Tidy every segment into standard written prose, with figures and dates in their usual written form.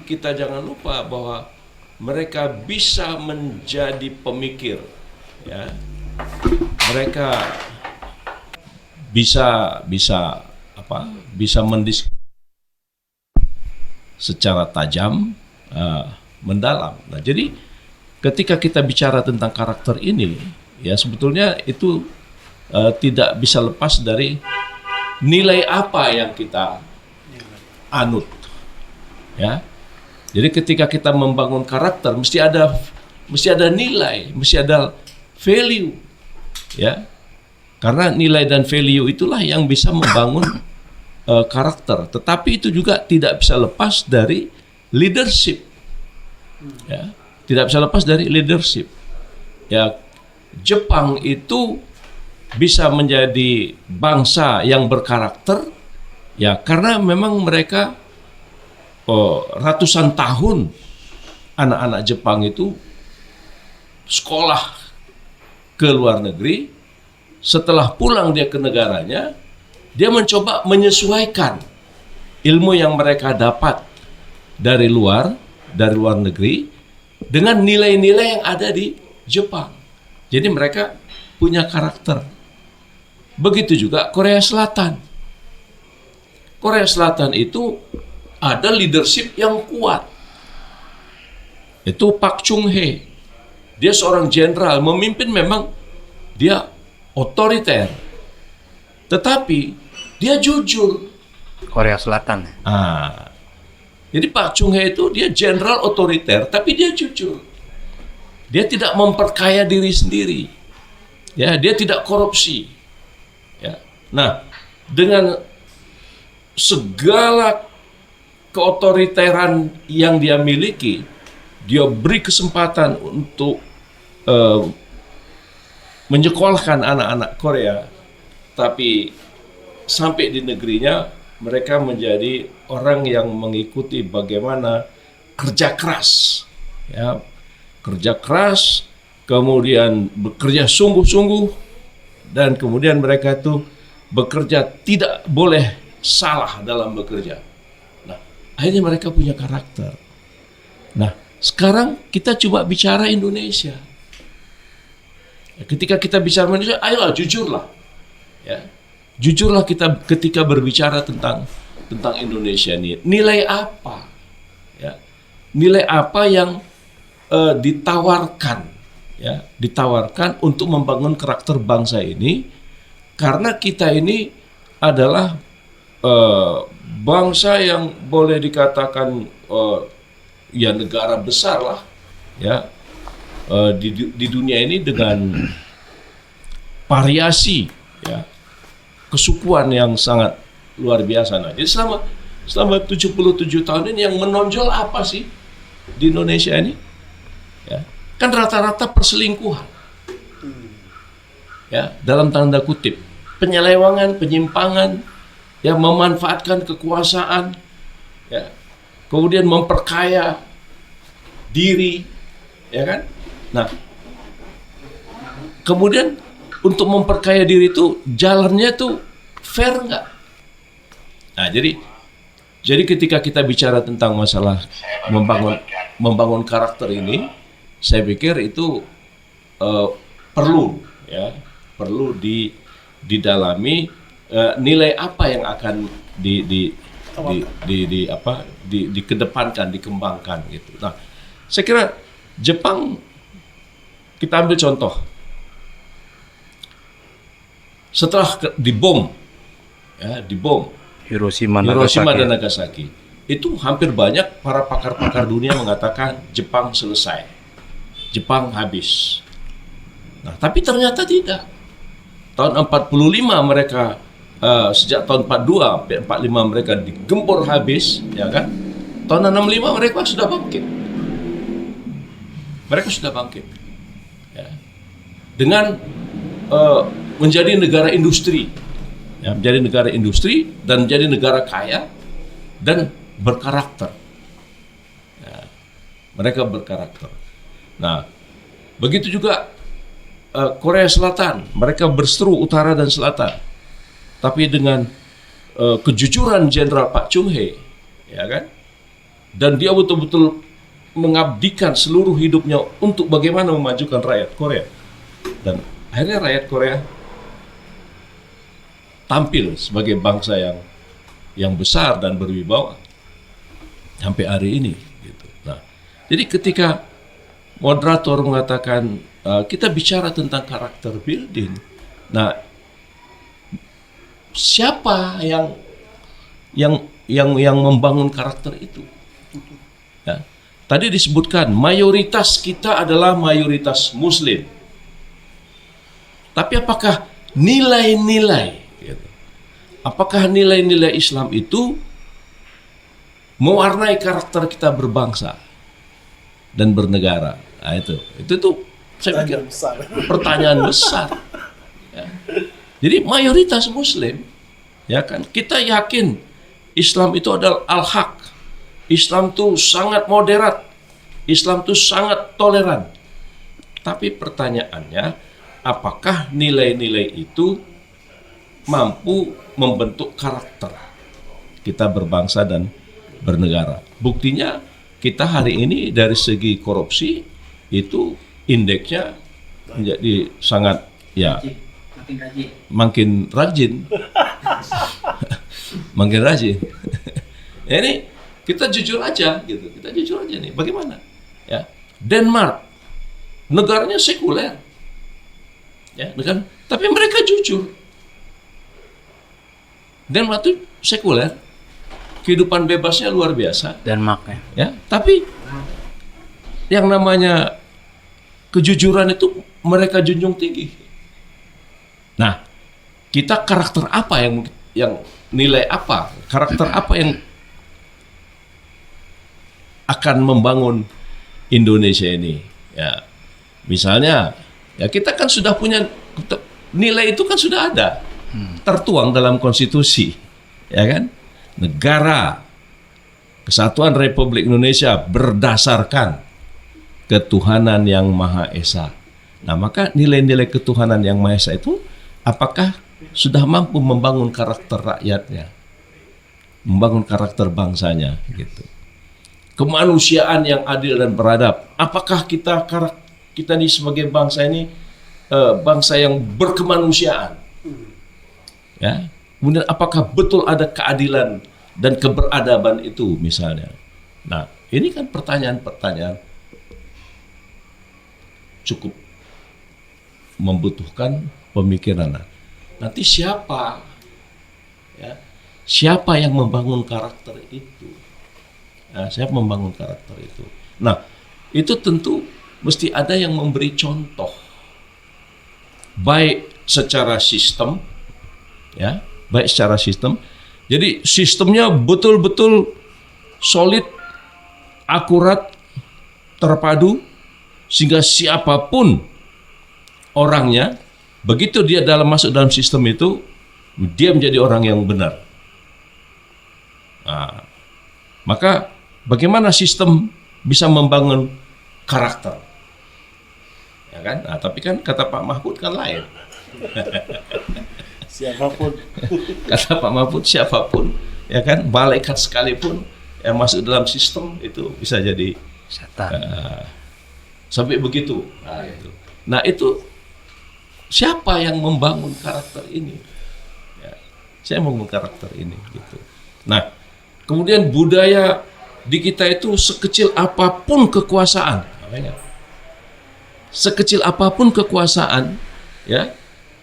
kita jangan lupa bahwa mereka bisa menjadi pemikir, ya. Mereka bisa mendiskusi secara tajam, mendalam. Nah, jadi ketika kita bicara tentang karakter ini, ya sebetulnya itu tidak bisa lepas dari nilai apa yang kita anut, ya. Jadi ketika kita membangun karakter mesti ada nilai, mesti ada value, ya. Karena nilai dan value itulah yang bisa membangun karakter. Tetapi itu juga tidak bisa lepas dari leadership, ya. Tidak bisa lepas dari leadership. Ya, Jepang itu bisa menjadi bangsa yang berkarakter, ya, karena memang mereka ratusan tahun anak-anak Jepang itu sekolah ke luar negeri. Setelah pulang dia ke negaranya, dia mencoba menyesuaikan ilmu yang mereka dapat dari luar negeri dengan nilai-nilai yang ada di Jepang. Jadi mereka punya karakter. Begitu juga Korea Selatan. Korea Selatan itu ada leadership yang kuat. Itu Pak Chung-hee. Dia seorang jenderal, memimpin memang dia otoriter. Tetapi dia jujur. Korea Selatan. Jadi Pak Chung-hee itu dia jenderal otoriter, tapi dia jujur. Dia tidak memperkaya diri sendiri. Ya, dia tidak korupsi. Ya. Nah, dengan segala keotoriteran yang dia miliki, dia beri kesempatan untuk menyekolahkan anak-anak Korea, tapi sampai di negerinya mereka menjadi orang yang mengikuti bagaimana kerja keras, ya, kerja keras, kemudian bekerja sungguh-sungguh, dan kemudian mereka itu bekerja tidak boleh salah dalam bekerja. Nah, akhirnya mereka punya karakter. Nah, sekarang kita coba bicara Indonesia. Ketika kita bicara Indonesia, ayolah jujurlah, ya, jujurlah kita ketika berbicara tentang Indonesia ini. Nilai apa, ya, nilai apa yang ditawarkan, ya, ditawarkan untuk membangun karakter bangsa ini, karena kita ini adalah bangsa yang boleh dikatakan ya negara besar lah, ya, di dunia ini dengan variasi, ya, kesukuan yang sangat luar biasa. Nah, jadi selama 77 tahun ini yang menonjol apa sih di Indonesia ini? Ya, kan rata-rata perselingkuhan, ya, dalam tanda kutip, penyelewangan, penyimpangan, ya, memanfaatkan kekuasaan, ya, kemudian memperkaya diri, ya kan? Nah, kemudian untuk memperkaya diri itu jalannya tuh fair nggak? Nah, jadi ketika kita bicara tentang masalah membangun karakter ini, saya pikir itu perlu didalami, nilai apa yang akan dikedepankan, dikembangkan gitu. Nah, saya kira Jepang, kita ambil contoh, setelah dibom Hiroshima dan Nagasaki, itu hampir banyak para pakar-pakar dunia mengatakan Jepang selesai, Jepang habis. Nah, tapi ternyata tidak. Tahun 45 mereka, sejak tahun 42 sampai 45 mereka digempur habis, ya kan? Tahun 65 mereka sudah bangkit. Mereka sudah bangkit, ya, dengan menjadi negara industri, ya, menjadi negara industri dan menjadi negara kaya dan berkarakter. Ya, mereka berkarakter. Nah, begitu juga Korea Selatan, mereka berseteru utara dan selatan, tapi dengan kejujuran Jenderal Pak Chung-hee, ya kan, dan dia betul-betul mengabdikan seluruh hidupnya untuk bagaimana memajukan rakyat Korea. Dan akhirnya rakyat Korea tampil sebagai bangsa yang besar dan berwibawa sampai hari ini. Gitu. Nah, jadi ketika moderator mengatakan kita bicara tentang karakter building, nah siapa yang membangun karakter itu? Ya. Tadi disebutkan mayoritas kita adalah mayoritas Muslim. Tapi apakah nilai-nilai, gitu, apakah nilai-nilai Islam itu mewarnai karakter kita berbangsa dan bernegara? Nah, itu tuh saya pikir pertanyaan besar. Ya. Jadi mayoritas Muslim, ya kan, kita yakin Islam itu adalah al-haq. Islam itu sangat moderat. Islam itu sangat toleran. Tapi pertanyaannya, apakah nilai-nilai itu mampu membentuk karakter kita berbangsa dan bernegara? Buktinya kita hari ini dari segi korupsi itu indeksnya menjadi sangat makin rajin. Makin rajin. Ini kita jujur aja gitu. Kita jujur aja nih. Bagaimana? Ya. Denmark negaranya sekuler. Ya, kan? Tapi mereka jujur. Denmark itu sekuler. Kehidupan bebasnya luar biasa. Denmark ya. Ya, tapi yang namanya kejujuran itu mereka junjung tinggi. Nah, kita karakter apa yang nilai apa? Karakter apa yang akan membangun Indonesia ini? Ya, misalnya, ya kita kan sudah punya nilai itu kan sudah ada tertuang dalam konstitusi, ya kan? Negara Kesatuan Republik Indonesia berdasarkan ketuhanan yang Maha Esa. Nah, maka nilai-nilai ketuhanan yang Maha Esa itu apakah sudah mampu membangun karakter rakyatnya, membangun karakter bangsanya, gitu. Kemanusiaan yang adil dan beradab. Apakah kita ini sebagai bangsa ini bangsa yang berkemanusiaan? Ya. Kemudian apakah betul ada keadilan dan keberadaban itu misalnya? Nah, ini kan pertanyaan-pertanyaan cukup membutuhkan pemikiran. Nanti siapa yang membangun karakter itu? Nah, siapa membangun karakter itu? Nah, itu tentu mesti ada yang memberi contoh, baik secara sistem, ya, baik secara sistem. Jadi sistemnya betul-betul solid, akurat, terpadu, sehingga siapapun orangnya, begitu dia masuk dalam sistem itu, dia menjadi orang yang benar. Nah, maka bagaimana sistem bisa membangun karakter? Ya kan? Nah, tapi kan kata Pak Mahfud kan lain. Siapapun. Kata Pak Mahfud siapapun, ya kan? Malaikat sekalipun yang masuk dalam sistem itu bisa jadi setan. Sampai begitu. Nah, itu siapa yang membangun karakter ini? Ya, saya membangun karakter ini, gitu. Nah, kemudian budaya di kita itu sekecil apapun kekuasaan, sekecil apapun kekuasaan, ya,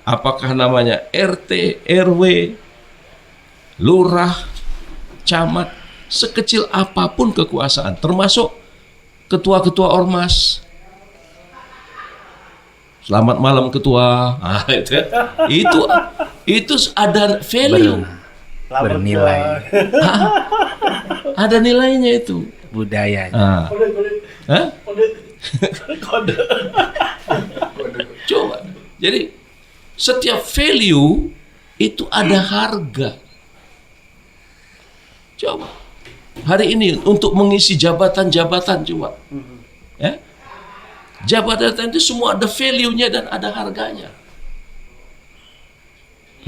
apakah namanya RT, RW, lurah, camat, sekecil apapun kekuasaan, termasuk ketua-ketua ormas. Selamat malam ketua. Nah, itu ada value. Bernilai. Ada nilainya itu. Budayanya. Kode. Coba. Jadi setiap value itu ada harga. Coba. Hari ini untuk mengisi jabatan-jabatan coba. Ya. Jabatan itu semua ada value-nya dan ada harganya.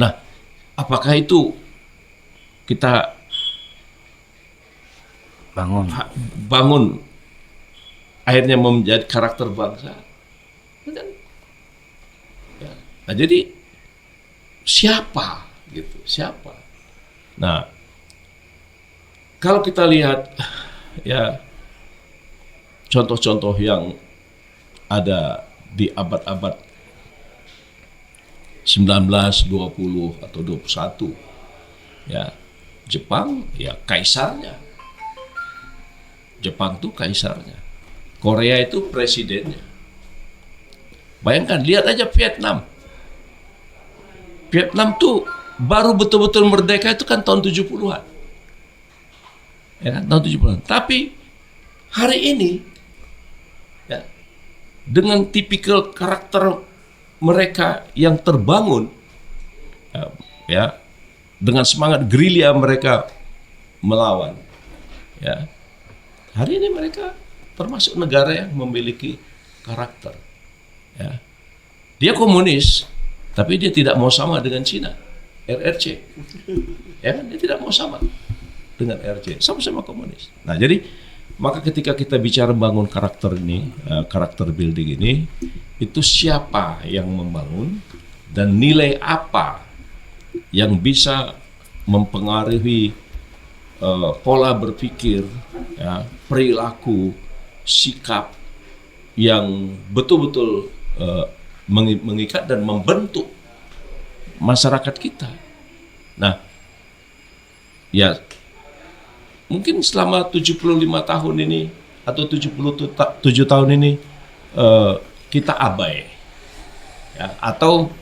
Nah, apakah itu kita bangun akhirnya menjadi karakter bangsa. Kan? Ya. Nah, jadi siapa gitu? Siapa? Nah, kalau kita lihat ya contoh-contoh yang ada di abad-abad 19, 20 atau 21, ya Jepang ya kaisarnya. Jepang itu kaisarnya. Korea itu presidennya. Bayangkan, lihat aja Vietnam. Vietnam tuh baru betul-betul merdeka itu kan tahun 70-an. Ya kan, tahun 70-an. Tapi hari ini ya, dengan tipikal karakter mereka yang terbangun ya dengan semangat gerilya mereka melawan ya, hari ini mereka termasuk negara yang memiliki karakter ya. Dia komunis tapi dia tidak mau sama dengan Cina, RRC ya kan, dia tidak mau sama dengan RRC, sama-sama komunis. Nah, jadi maka ketika kita bicara bangun karakter ini, karakter building ini, itu siapa yang membangun dan nilai apa yang bisa mempengaruhi pola berpikir, ya, perilaku, sikap yang betul-betul mengikat dan membentuk masyarakat kita. Nah, ya mungkin selama 75 tahun ini atau 77 tahun ini kita abai ya, atau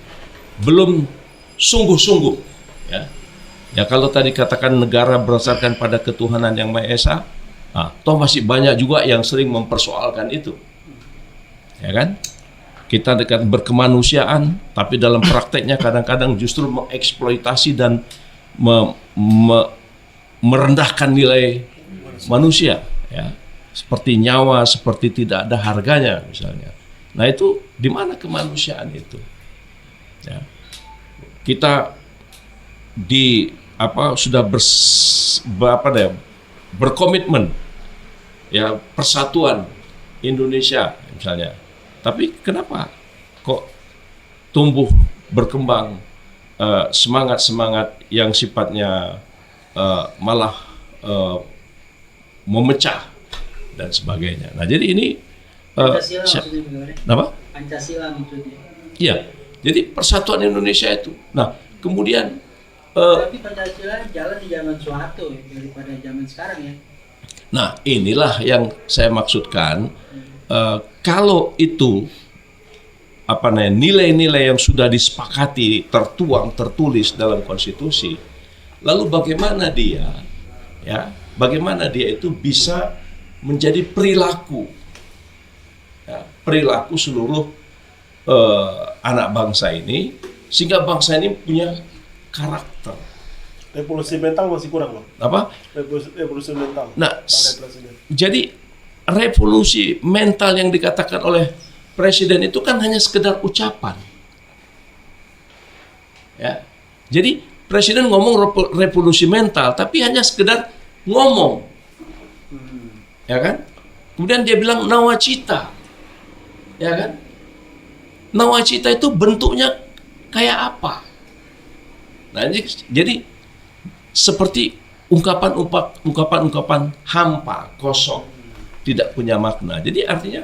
belum sungguh-sungguh ya. Ya kalau tadi katakan negara berdasarkan pada ketuhanan yang Maha Esa, toh masih banyak juga yang sering mempersoalkan itu. Ya kan? Kita dekat berkemanusiaan, tapi dalam prakteknya kadang-kadang justru mengeksploitasi dan merendahkan nilai manusia ya. Seperti nyawa, seperti tidak ada harganya misalnya. Nah, itu di mana kemanusiaan itu? Ya. Kita sudah berkomitmen ya persatuan Indonesia misalnya. Tapi kenapa kok tumbuh berkembang semangat-semangat yang sifatnya malah memecah dan sebagainya. Nah, jadi ini Pancasila maksudnya apa? Pancasila maksudnya. Iya. Jadi persatuan Indonesia itu. Nah, kemudian tapi Pancasila jalan di zaman Soeharto ya, daripada zaman sekarang ya. nah, inilah yang saya maksudkan. Kalau itu nilai-nilai yang sudah disepakati, tertulis dalam konstitusi, lalu bagaimana dia itu bisa menjadi perilaku seluruh anak bangsa ini, sehingga bangsa ini punya karakter. Revolusi mental masih kurang loh. Apa? Revolusi mental. Nah, oleh presiden. jadi revolusi mental yang dikatakan oleh presiden itu kan hanya sekedar ucapan. Ya. Jadi presiden ngomong revolusi mental, tapi hanya sekedar ngomong. Ya kan? Kemudian dia bilang nawacita. Ya kan? Nawacita itu bentuknya kayak apa? Nah, jadi seperti ungkapan-ungkapan hampa, kosong, tidak punya makna. Jadi artinya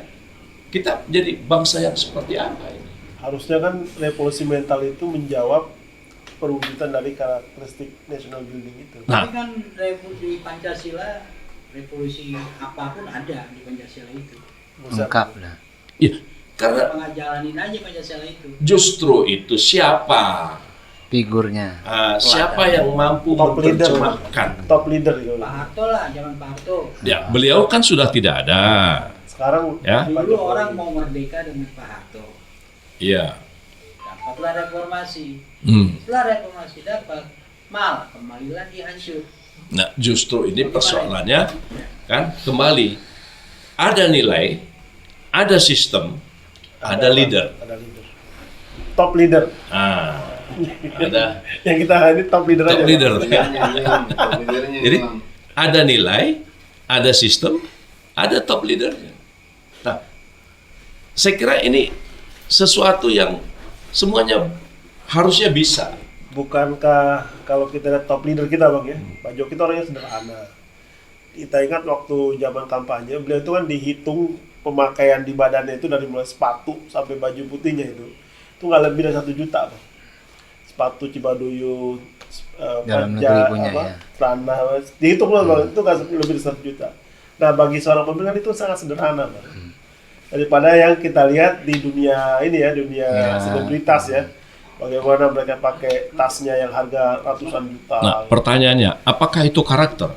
kita jadi bangsa yang seperti apa ini? Harusnya kan revolusi mental itu menjawab perwujudan dari karakteristik national building itu. Nah, Tapi kan di Pancasila revolusi apapun ada di Pancasila itu. Lengkap lah. iya, karena Kenapa nggak jalanin aja Pancasila itu? justru itu siapa? Figurnya. Siapa yang mampu Top leader. menerjemahkan? Top leader gitu. Pak Harto lah, zaman Pak Harto. Ya, beliau kan sudah tidak ada. Sekarang Ya. Pak Dulu Jokowi. orang mau merdeka dengan Pak Harto. Iya. Dapatlah reformasi. Hmm. Setelah reformasi dapat, kembali lagi hancur. Nah, justru ini persoalannya kan kembali ada nilai, ada sistem, ada leader. Ada leader. Top leader. Ada Yang kita ini top leader top aja. leader. Jadi ada nilai, ada sistem, ada top leadernya. Nah, saya kira ini sesuatu yang semuanya harusnya bisa. Bukankah kalau kita lihat top leader kita Bang ya, Pak Jokowi itu orangnya sederhana. Kita ingat waktu zaman kampanye, beliau itu kan dihitung pemakaian di badannya itu dari mulai sepatu sampai baju putihnya itu nggak lebih dari 1 juta Bang. Sepatu Cibaduyut, Dalam negeri punya, ya. celana, dihitung lah Bang, itu nggak lebih dari 1 juta. Nah bagi seorang pemimpin kan itu sangat sederhana Bang. Daripada yang kita lihat di dunia ini ya, dunia selebritas ya, bagaimana mereka pakai tasnya yang harga ratusan juta. Nah, pertanyaannya, apakah itu karakter?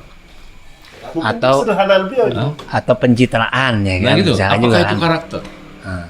Mungkin atau- kesederhanaan beliau itu. Atau pencitraan ya kan? Nah gitu, Misalnya apakah juga itu kan. karakter? Ah.